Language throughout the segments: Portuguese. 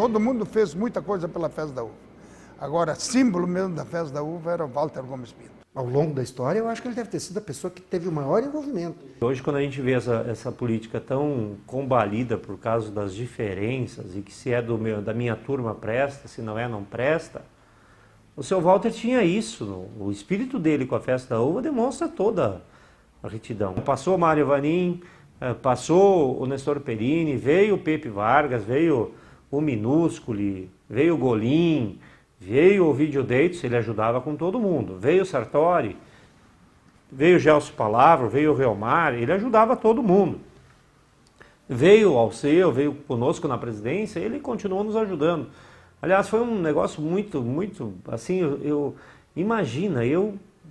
Todo mundo fez muita coisa pela Festa da Uva. Agora, símbolo mesmo da Festa da Uva era o Walter Gomes Pinto. Ao longo da história, eu acho que ele deve ter sido a pessoa que teve o maior envolvimento. Hoje, quando a gente vê essa política tão combalida por causa das diferenças, e que se é da minha turma presta, se não é, não presta, o seu Walter tinha isso. O espírito dele com a Festa da Uva demonstra toda a retidão. Passou o Mário Vanin, passou o Nestor Perini, veio o Pepe Vargas, veio o Minúsculi, veio o Golim, veio o Ovidio Deitos, ele ajudava com todo mundo. Veio o Sartori, veio o Gelson Palavro, veio o Realmar, ele ajudava todo mundo. Veio o Alceu, veio conosco na presidência, ele continuou nos ajudando. Aliás, foi um negócio muito, assim, imagina,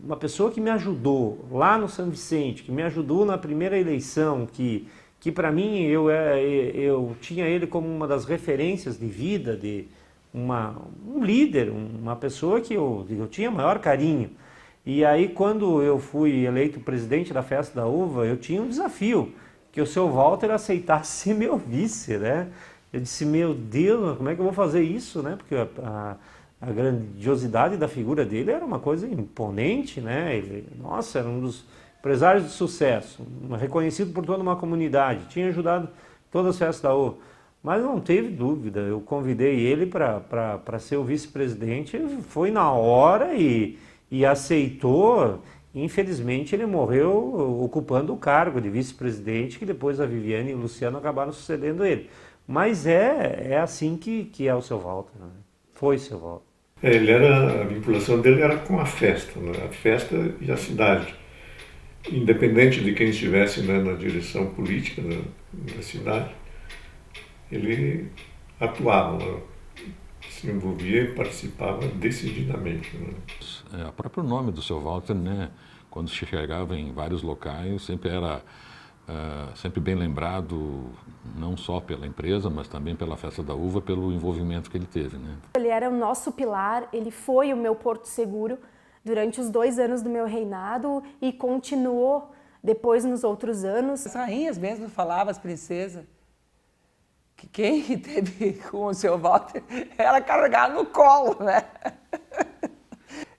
uma pessoa que me ajudou lá no São Vicente, que me ajudou na primeira eleição, que para mim eu tinha ele como uma das referências de vida, um líder, uma pessoa que eu tinha maior carinho. E aí, quando eu fui eleito presidente da Festa da Uva, eu tinha um desafio, que o seu Walter aceitasse ser meu vice, né? Eu disse, meu Deus, como é que eu vou fazer isso, né? Porque a grandiosidade da figura dele era uma coisa imponente, né? Ele, nossa, era um dos empresários de sucesso, reconhecido por toda uma comunidade, tinha ajudado todas as Festas da Uva. Mas não teve dúvida, eu convidei ele para ser o vice-presidente, foi na hora e aceitou. Infelizmente ele morreu ocupando o cargo de vice-presidente, que depois a Viviane e o Luciano acabaram sucedendo ele. Mas é assim que é o seu Walter, né? Foi seu Walter. A vinculação dele era com a festa, né? A festa e a cidade. Independente de quem estivesse, né, na direção política da cidade, ele atuava, né? Se envolvia e participava decididamente, né? O próprio nome do seu Walter, né, quando se chegava em vários locais, sempre era sempre bem lembrado, não só pela empresa, mas também pela Festa da Uva, pelo envolvimento que ele teve, né? Ele era o nosso pilar, ele foi o meu porto seguro durante os 2 anos do meu reinado e continuou depois nos outros anos. As rainhas mesmo falavam, as princesas, que quem teve com o seu Walter era carregar no colo, né?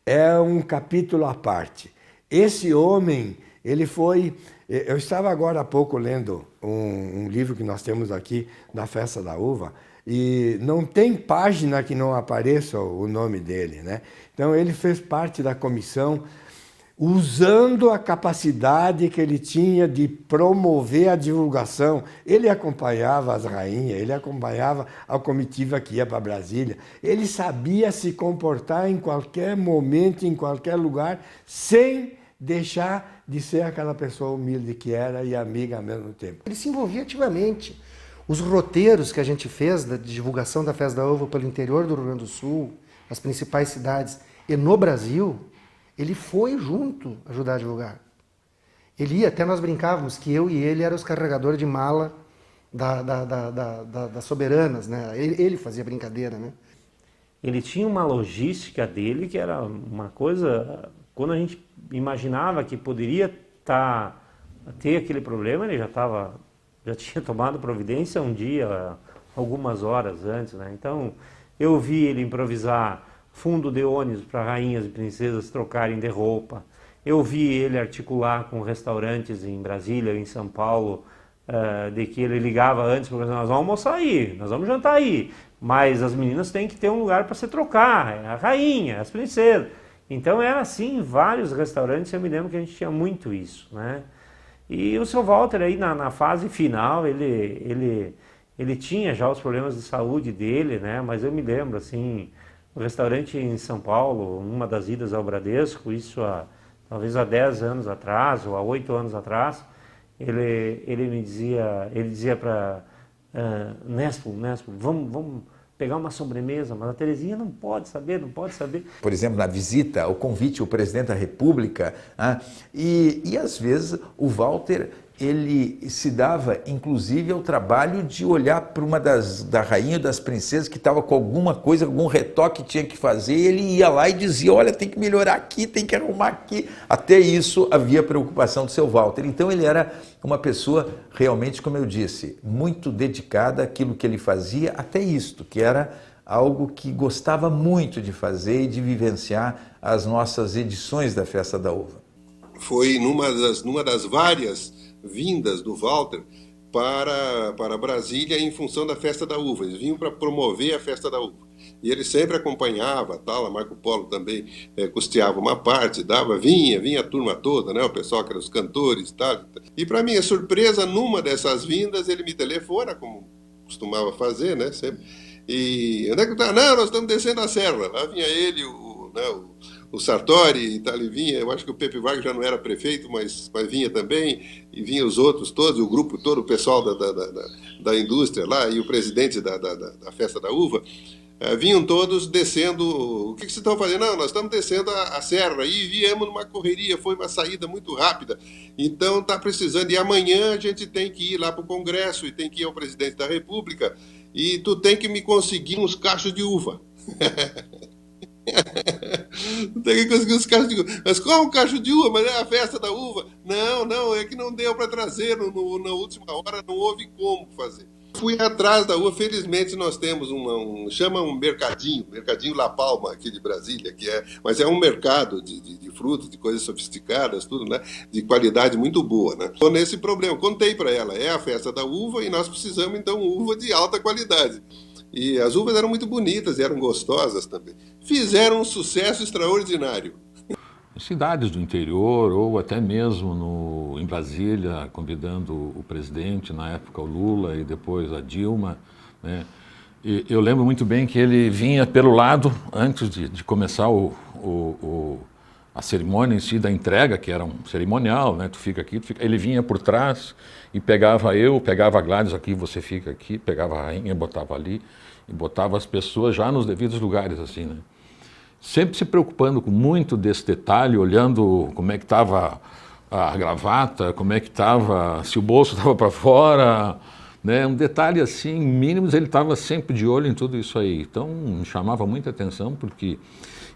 É um capítulo à parte. Esse homem, ele foi... Eu estava agora há pouco lendo um livro que nós temos aqui da Festa da Uva, e não tem página que não apareça o nome dele, né? Então ele fez parte da comissão, usando a capacidade que ele tinha de promover a divulgação. Ele acompanhava as rainhas, ele acompanhava a comitiva que ia para Brasília. Ele sabia se comportar em qualquer momento, em qualquer lugar, sem deixar de ser aquela pessoa humilde que era e amiga ao mesmo tempo. Ele se envolvia ativamente. Os roteiros que a gente fez da divulgação da Festa da Uva pelo interior do Rio Grande do Sul, as principais cidades e no Brasil, ele foi junto ajudar a divulgar. Ele ia, até nós brincávamos que eu e ele eram os carregadores de mala das soberanas, né? Ele fazia brincadeira, né? Ele tinha uma logística dele que era uma coisa... Quando a gente imaginava que poderia ter aquele problema, ele já tinha tomado providência um dia, algumas horas antes, né? Então, eu vi ele improvisar fundo de ônibus para rainhas e princesas trocarem de roupa. Eu vi ele articular com restaurantes em Brasília, em São Paulo, de que ele ligava antes, porque nós vamos almoçar aí, nós vamos jantar aí, mas as meninas têm que ter um lugar para se trocar, a rainha, as princesas. Então era assim em vários restaurantes, eu me lembro que a gente tinha muito isso, né? E o seu Walter aí na fase final, ele tinha já os problemas de saúde dele, né? Mas eu me lembro assim, o restaurante em São Paulo, uma das idas ao Bradesco, isso talvez há 10 anos atrás, ou há 8 anos atrás, ele dizia para Nespo, vamos pegar uma sobremesa, mas a Terezinha não pode saber. Por exemplo, na visita, o convite ao presidente da República, e às vezes o Walter ele se dava, inclusive, ao trabalho de olhar para uma da rainha das princesas que estava com alguma coisa, algum retoque que tinha que fazer, e ele ia lá e dizia, olha, tem que melhorar aqui, tem que arrumar aqui. Até isso havia preocupação do seu Walter. Então ele era uma pessoa realmente, como eu disse, muito dedicada àquilo que ele fazia, até isto, que era algo que gostava muito de fazer e de vivenciar as nossas edições da Festa da Uva. Foi numa das várias vindas do Walter para Brasília em função da Festa da Uva. Eles vinham para promover a Festa da Uva. E ele sempre acompanhava, tal, a Marco Polo também custeava uma parte, vinha a turma toda, né, o pessoal que era os cantores e tal. E para minha surpresa, numa dessas vindas, ele me telefona, como costumava fazer, né, sempre. E onde é que tá? Não, nós estamos descendo a serra. Lá vinha ele, o Sartori e tal, e vinha, eu acho que o Pepe Vargas já não era prefeito, mas vinha também, e vinha os outros todos, o grupo todo, o pessoal da indústria lá, e o presidente da Festa da Uva, vinham todos descendo. O que vocês estão fazendo? Não, nós estamos descendo a serra, e viemos numa correria, foi uma saída muito rápida, então está precisando, e amanhã a gente tem que ir lá para o Congresso, e tem que ir ao presidente da República, e tu tem que me conseguir uns cachos de uva. Tem que conseguir uns cachos de uva. Mas qual um cacho de uva? Mas é a Festa da Uva. Não, é que não deu para trazer na última hora, não houve como fazer. Fui atrás da uva, felizmente nós temos chama um mercadinho La Palma aqui de Brasília, mas é um mercado de frutas, de coisas sofisticadas, tudo, né, de qualidade muito boa, né. Estou nesse problema, contei para ela, é a Festa da Uva e nós precisamos então uva de alta qualidade. E as uvas eram muito bonitas, eram gostosas também. Fizeram um sucesso extraordinário. Cidades do interior, ou até mesmo em Brasília, convidando o presidente, na época o Lula e depois a Dilma, né? E eu lembro muito bem que ele vinha pelo lado, antes de começar a cerimônia em si da entrega, que era um cerimonial, né? Tu fica aqui, ele vinha por trás e pegava a Gladys aqui, você fica aqui, pegava a rainha, botava ali, e botava as pessoas já nos devidos lugares, assim, né? Sempre se preocupando com muito desse detalhe, olhando como é que estava a gravata, como é que estava, se o bolso estava para fora, né? Um detalhe assim, mínimos, ele estava sempre de olho em tudo isso aí. Então, me chamava muita atenção, porque...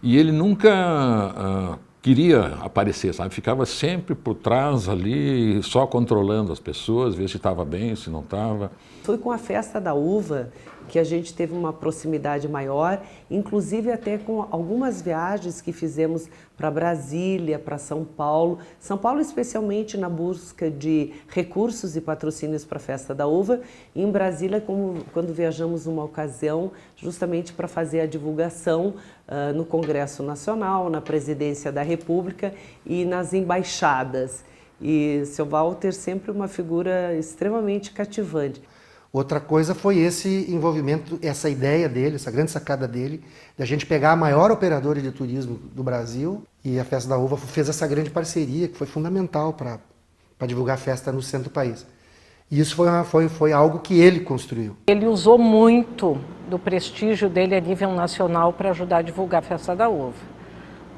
E ele nunca queria aparecer, sabe? Ficava sempre por trás ali, só controlando as pessoas, ver se estava bem, se não estava. Foi com a Festa da Uva que a gente teve uma proximidade maior, inclusive até com algumas viagens que fizemos para Brasília, para São Paulo. São Paulo especialmente na busca de recursos e patrocínios para a Festa da Uva. E em Brasília, quando viajamos numa ocasião, justamente para fazer a divulgação no Congresso Nacional, na Presidência da República e nas embaixadas. E seu Walter sempre uma figura extremamente cativante. Outra coisa foi esse envolvimento, essa ideia dele, essa grande sacada dele, de a gente pegar a maior operadora de turismo do Brasil, e a Festa da Uva fez essa grande parceria, que foi fundamental para divulgar a festa no centro do país. E isso foi algo que ele construiu. Ele usou muito do prestígio dele a nível nacional para ajudar a divulgar a Festa da Uva,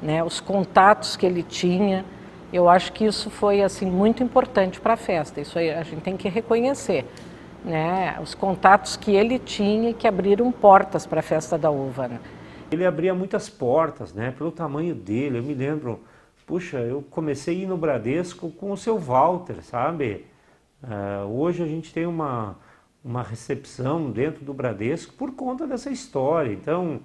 né? Os contatos que ele tinha, eu acho que isso foi assim, muito importante para a festa, isso aí a gente tem que reconhecer. Né, os contatos que ele tinha que abriram portas para a Festa da Uva. Né? Ele abria muitas portas, né, pelo tamanho dele. Eu me lembro, puxa, eu comecei a ir no Bradesco com o seu Walter, sabe? Hoje a gente tem uma recepção dentro do Bradesco por conta dessa história. Então,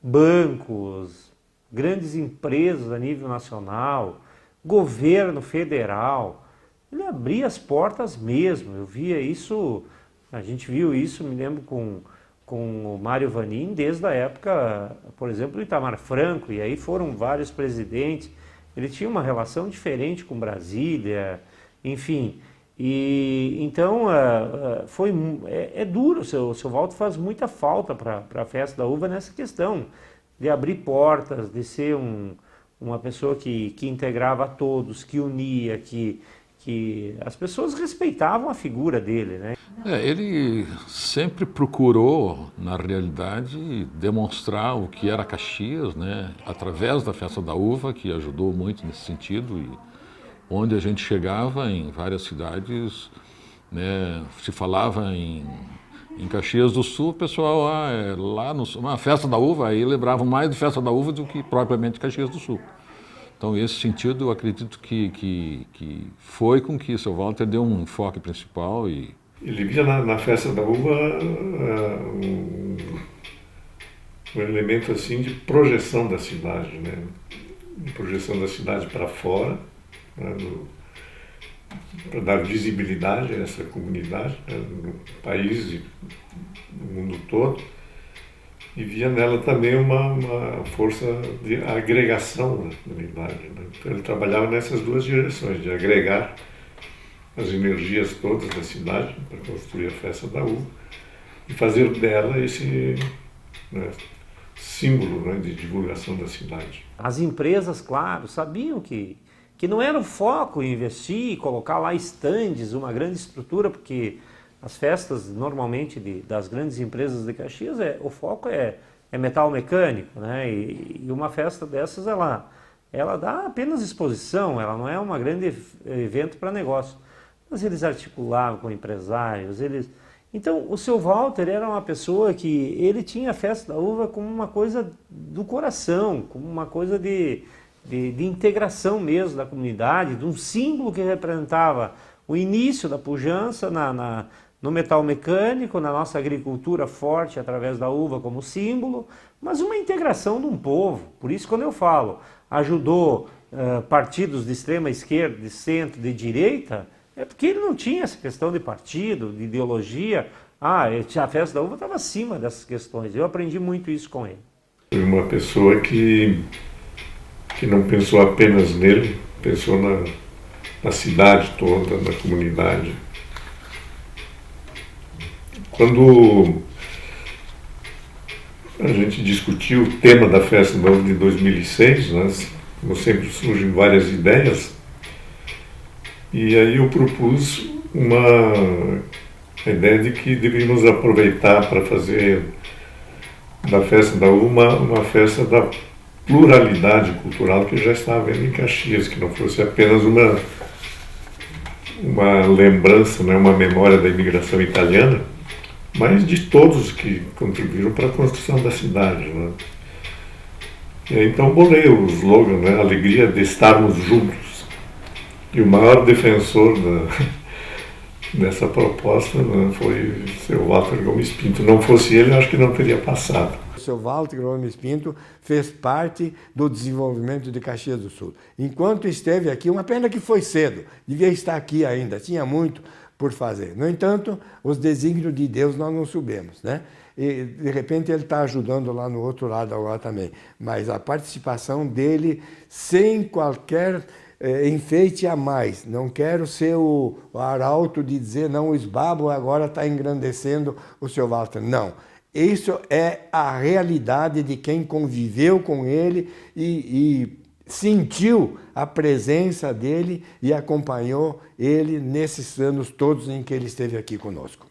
bancos, grandes empresas a nível nacional, governo federal, ele abria as portas mesmo. Eu via isso... A gente viu isso, me lembro, com o Mário Vanin, desde a época, por exemplo, do Itamar Franco, e aí foram vários presidentes. Ele tinha uma relação diferente com Brasília, enfim. E então, é duro, o seu Walter faz muita falta para a Festa da Uva nessa questão de abrir portas, de ser uma pessoa que integrava a todos, que unia, que as pessoas respeitavam a figura dele, né? Ele sempre procurou, na realidade, demonstrar o que era Caxias, né? Através da Festa da Uva, que ajudou muito nesse sentido, e onde a gente chegava em várias cidades, né, se falava em Caxias do Sul, o pessoal lá uma festa da uva, aí lembravam mais de festa da uva do que propriamente Caxias do Sul. Então, nesse sentido, eu acredito que foi com que o seu Walter deu um enfoque principal. Ele via na festa da uva um elemento assim de projeção da cidade, né? De projeção da cidade para fora, né? Para dar visibilidade a essa comunidade, né? No país e no mundo todo. E via nela também uma força de agregação da comunidade, né? Então ele trabalhava nessas duas direções, de agregar as energias todas da cidade para construir a festa da uva e fazer dela esse, né, símbolo, né, de divulgação da cidade. As empresas, claro, sabiam que não era o foco investir, colocar lá estandes, uma grande estrutura, porque as festas, normalmente, das grandes empresas de Caxias, o foco é metal mecânico, né? E uma festa dessas, ela dá apenas exposição, ela não é um grande evento para negócio. Mas eles articulavam com empresários, Então, o seu Walter era uma pessoa que ele tinha a festa da uva como uma coisa do coração, como uma coisa de integração mesmo da comunidade, de um símbolo que representava o início da pujança no metal mecânico, na nossa agricultura forte através da uva como símbolo, mas uma integração de um povo. Por isso, quando eu falo, ajudou partidos de extrema esquerda, de centro, de direita, é porque ele não tinha essa questão de partido, de ideologia. A festa da uva estava acima dessas questões. Eu aprendi muito isso com ele. Foi uma pessoa que não pensou apenas nele, pensou na cidade toda, na comunidade. Quando a gente discutiu o tema da festa da uva de 2006, como sempre surgem várias ideias, e aí eu propus a ideia de que deveríamos aproveitar para fazer da festa da uva uma festa da pluralidade cultural que já estava havendo em Caxias, que não fosse apenas uma lembrança, né, uma memória da imigração italiana, mas de todos que contribuíram para a construção da cidade, né? E aí, então bolei o slogan, né, alegria de estarmos juntos. E o maior defensor dessa proposta, né, foi o seu Walter Gomes Pinto. Não fosse ele, eu acho que não teria passado. O seu Walter Gomes Pinto fez parte do desenvolvimento de Caxias do Sul. Enquanto esteve aqui, uma pena que foi cedo, devia estar aqui ainda, tinha muito por fazer. No entanto, os desígnios de Deus nós não sabemos, né? E, de repente, ele está ajudando lá no outro lado agora também. Mas a participação dele, sem qualquer enfeite a mais. Não quero ser o arauto de dizer, não, o esbabo agora está engrandecendo o seu Walter. Não. Isso é a realidade de quem conviveu com ele e sentiu a presença dele e acompanhou ele nesses anos todos em que ele esteve aqui conosco.